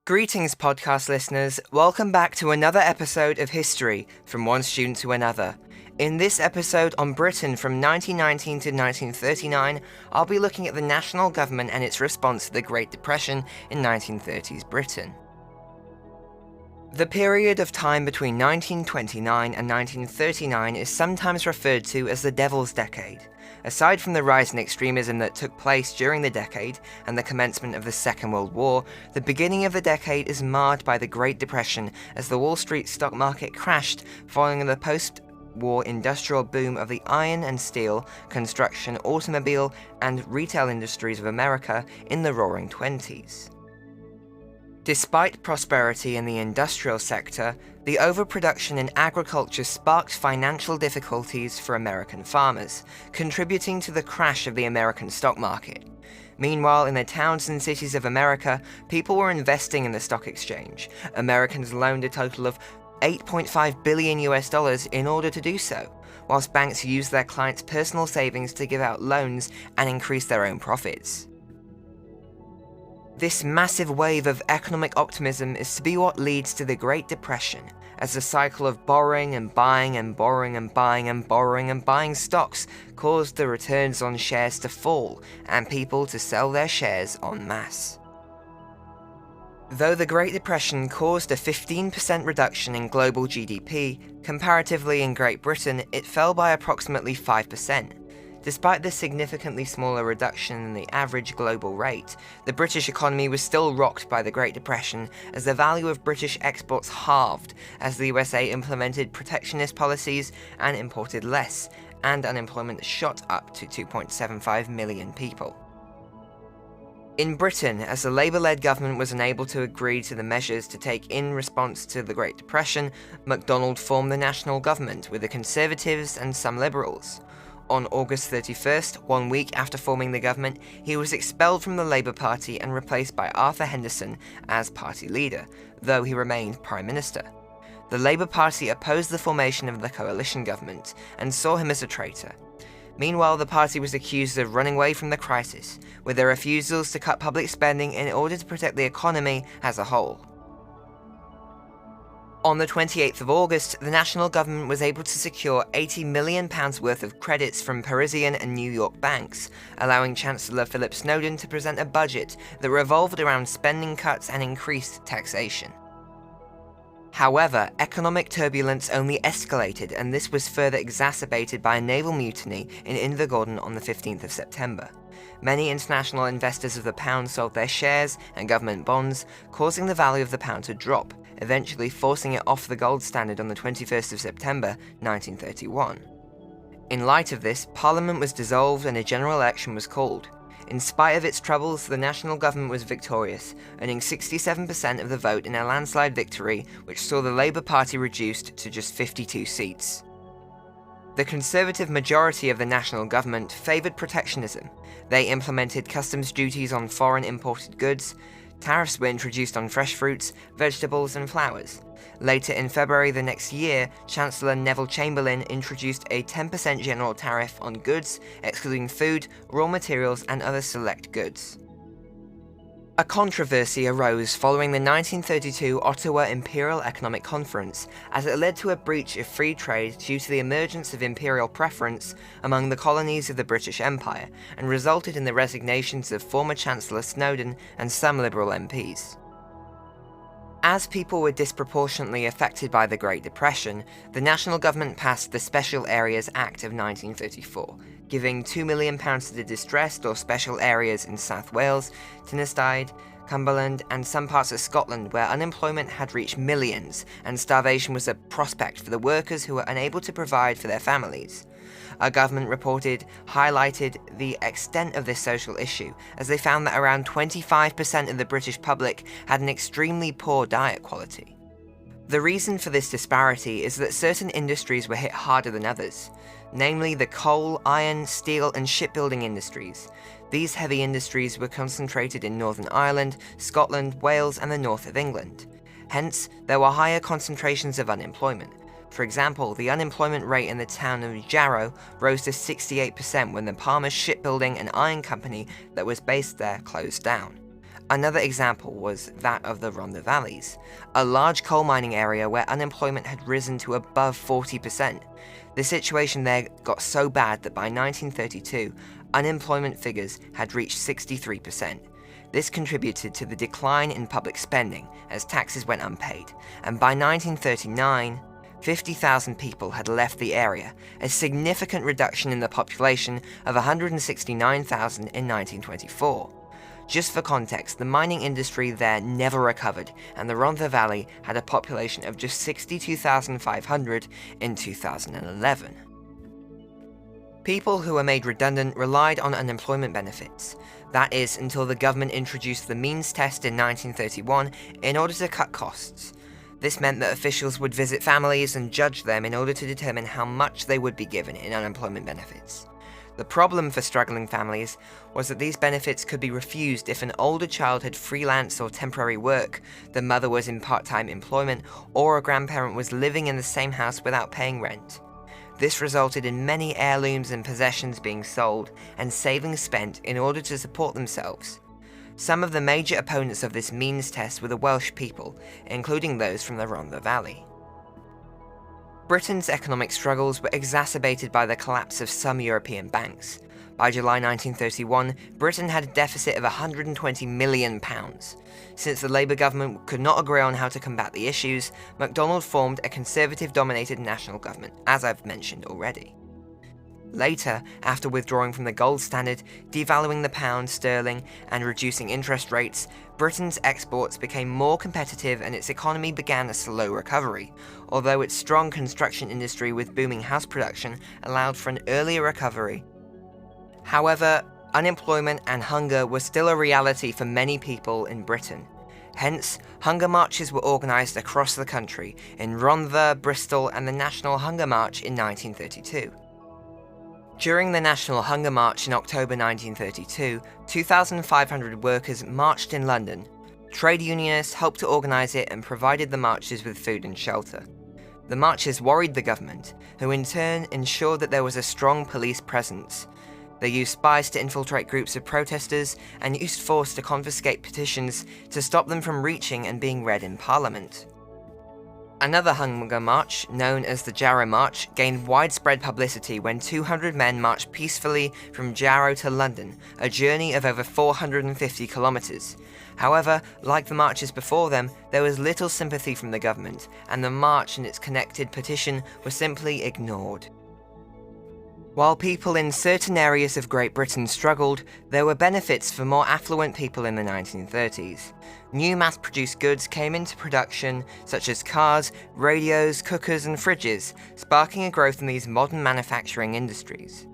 Greetings, podcast listeners. Welcome back to another episode of History from one student to another. In this episode on Britain from 1919 to 1939, I'll be looking at the national government and its response to the Great Depression in 1930s Britain. The period of time between 1929 and 1939 is sometimes referred to as the Devil's Decade. Aside from the rise in extremism that took place during the decade and the commencement of the Second World War, the beginning of the decade is marred by the Great Depression as the Wall Street stock market crashed following the post-war industrial boom of the iron and steel, construction, automobile, and retail industries of America in the Roaring Twenties. Despite prosperity in the industrial sector, the overproduction in agriculture sparked financial difficulties for American farmers, contributing to the crash of the American stock market. Meanwhile, in the towns and cities of America, people were investing in the stock exchange. Americans loaned a total of $8.5 billion in order to do so, whilst banks used their clients' personal savings to give out loans and increase their own profits. This massive wave of economic optimism is to be what leads to the Great Depression, as the cycle of borrowing and buying and borrowing and buying and borrowing and buying stocks caused the returns on shares to fall and people to sell their shares en masse. Though the Great Depression caused a 15% reduction in global GDP, comparatively in Great Britain it fell by approximately 5%. Despite this significantly smaller reduction in the average global rate, the British economy was still rocked by the Great Depression as the value of British exports halved as the USA implemented protectionist policies and imported less, and unemployment shot up to 2.75 million people. In Britain, as the Labour-led government was unable to agree to the measures to take in response to the Great Depression, MacDonald formed the national government with the Conservatives and some Liberals. On August 31st, 1 week after forming the government, he was expelled from the Labour Party and replaced by Arthur Henderson as party leader, though he remained Prime Minister. The Labour Party opposed the formation of the coalition government and saw him as a traitor. Meanwhile, the party was accused of running away from the crisis, with their refusals to cut public spending in order to protect the economy as a whole. On the 28th of August, the national government was able to secure £80 million worth of credits from Parisian and New York banks, allowing Chancellor Philip Snowden to present a budget that revolved around spending cuts and increased taxation. However, economic turbulence only escalated, and this was further exacerbated by a naval mutiny in Invergordon on the 15th of September. Many international investors of the pound sold their shares and government bonds, causing the value of the pound to drop, eventually forcing it off the gold standard on the 21st of September 1931. In light of this, Parliament was dissolved and a general election was called. In spite of its troubles, the national government was victorious, earning 67% of the vote in a landslide victory which saw the Labour Party reduced to just 52 seats. The Conservative majority of the national government favoured protectionism. They implemented customs duties on foreign imported goods. Tariffs were introduced on fresh fruits, vegetables and flowers. Later in February the next year, Chancellor Neville Chamberlain introduced a 10% general tariff on goods, excluding food, raw materials and other select goods. A controversy arose following the 1932 Ottawa Imperial Economic Conference, as it led to a breach of free trade due to the emergence of imperial preference among the colonies of the British Empire, and resulted in the resignations of former Chancellor Snowden and some Liberal MPs. As people were disproportionately affected by the Great Depression, the national government passed the Special Areas Act of 1934, giving £2 million to the distressed or special areas in South Wales, Tyneside, Cumberland and some parts of Scotland where unemployment had reached millions and starvation was a prospect for the workers who were unable to provide for their families. A government reported highlighted the extent of this social issue, as they found that around 25% of the British public had an extremely poor diet quality. The reason for this disparity is that certain industries were hit harder than others, namely the coal, iron, steel and shipbuilding industries. These heavy industries were concentrated in Northern Ireland, Scotland, Wales and the north of England. Hence, there were higher concentrations of unemployment. For example, the unemployment rate in the town of Jarrow rose to 68% when the Palmer Shipbuilding and Iron Company that was based there closed down. Another example was that of the Rhondda Valleys, a large coal mining area where unemployment had risen to above 40%. The situation there got so bad that by 1932, unemployment figures had reached 63%. This contributed to the decline in public spending as taxes went unpaid, and by 1939, 50,000 people had left the area, a significant reduction in the population of 169,000 in 1924. Just for context, the mining industry there never recovered, and the Rhondda Valley had a population of just 62,500 in 2011. People who were made redundant relied on unemployment benefits. That is, until the government introduced the means test in 1931 in order to cut costs. This meant that officials would visit families and judge them in order to determine how much they would be given in unemployment benefits. The problem for struggling families was that these benefits could be refused if an older child had freelance or temporary work, the mother was in part-time employment, or a grandparent was living in the same house without paying rent. This resulted in many heirlooms and possessions being sold and savings spent in order to support themselves. Some of the major opponents of this means test were the Welsh people, including those from the Rhondda Valley. Britain's economic struggles were exacerbated by the collapse of some European banks. By July 1931, Britain had a deficit of £120 million. Since the Labour government could not agree on how to combat the issues, MacDonald formed a Conservative-dominated national government, as I've mentioned already. Later, after withdrawing from the gold standard, devaluing the pound sterling, and reducing interest rates, Britain's exports became more competitive and its economy began a slow recovery, although its strong construction industry with booming house production allowed for an earlier recovery. However, unemployment and hunger were still a reality for many people in Britain. Hence, hunger marches were organised across the country, in Rhondda, Bristol, and the National Hunger March in 1932. During the National Hunger March in October 1932, 2,500 workers marched in London. Trade unionists helped to organise it and provided the marchers with food and shelter. The marchers worried the government, who in turn ensured that there was a strong police presence. They used spies to infiltrate groups of protesters and used force to confiscate petitions to stop them from reaching and being read in Parliament. Another hunger march, known as the Jarrow March, gained widespread publicity when 200 men marched peacefully from Jarrow to London, a journey of over 450 kilometres. However, like the marches before them, there was little sympathy from the government, and the march and its connected petition were simply ignored. While people in certain areas of Great Britain struggled, there were benefits for more affluent people in the 1930s. New mass-produced goods came into production, such as cars, radios, cookers, and fridges, sparking a growth in these modern manufacturing industries.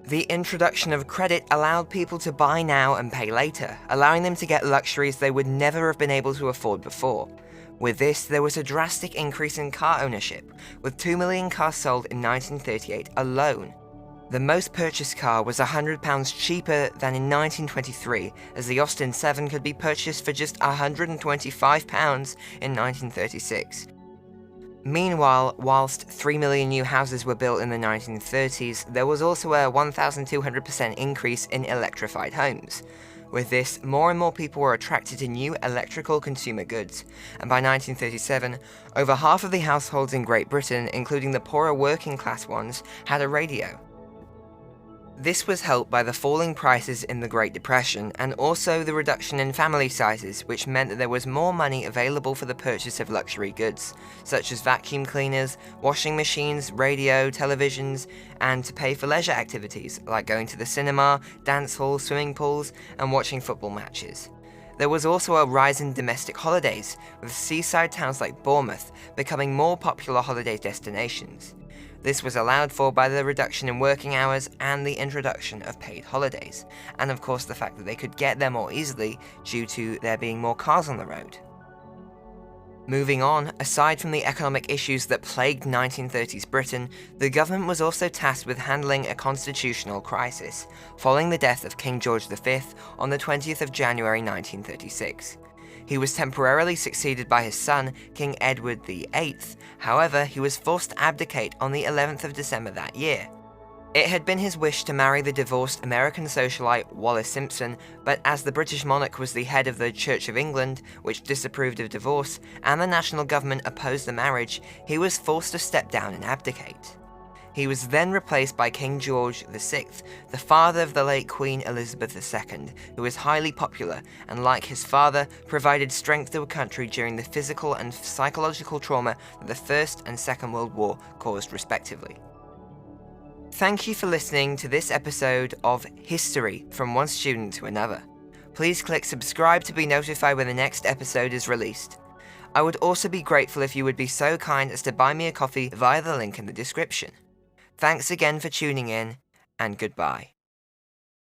The introduction of credit allowed people to buy now and pay later, allowing them to get luxuries they would never have been able to afford before. With this, there was a drastic increase in car ownership, with 2 million cars sold in 1938 alone. The most purchased car was £100 cheaper than in 1923, as the Austin 7 could be purchased for just £125 in 1936. Meanwhile, whilst 3 million new houses were built in the 1930s, there was also a 1,200% increase in electrified homes. With this, more and more people were attracted to new electrical consumer goods, and by 1937, over half of the households in Great Britain, including the poorer working class ones, had a radio. This was helped by the falling prices in the Great Depression and also the reduction in family sizes, which meant that there was more money available for the purchase of luxury goods, such as vacuum cleaners, washing machines, radio, televisions, and to pay for leisure activities like going to the cinema, dance halls, swimming pools, and watching football matches. There was also a rise in domestic holidays, with seaside towns like Bournemouth becoming more popular holiday destinations. This was allowed for by the reduction in working hours and the introduction of paid holidays, and of course the fact that they could get there more easily due to there being more cars on the road. Moving on, aside from the economic issues that plagued 1930s Britain, the government was also tasked with handling a constitutional crisis, following the death of King George V on the 20th of January 1936. He was temporarily succeeded by his son, King Edward VIII. However, he was forced to abdicate on the 11th of December that year. It had been his wish to marry the divorced American socialite Wallis Simpson, but as the British monarch was the head of the Church of England, which disapproved of divorce, and the national government opposed the marriage, he was forced to step down and abdicate. He was then replaced by King George VI, the father of the late Queen Elizabeth II, who was highly popular and, like his father, provided strength to a country during the physical and psychological trauma that the First and Second World War caused respectively. Thank you for listening to this episode of History from One Student to Another. Please click subscribe to be notified when the next episode is released. I would also be grateful if you would be so kind as to buy me a coffee via the link in the description. Thanks again for tuning in, and goodbye.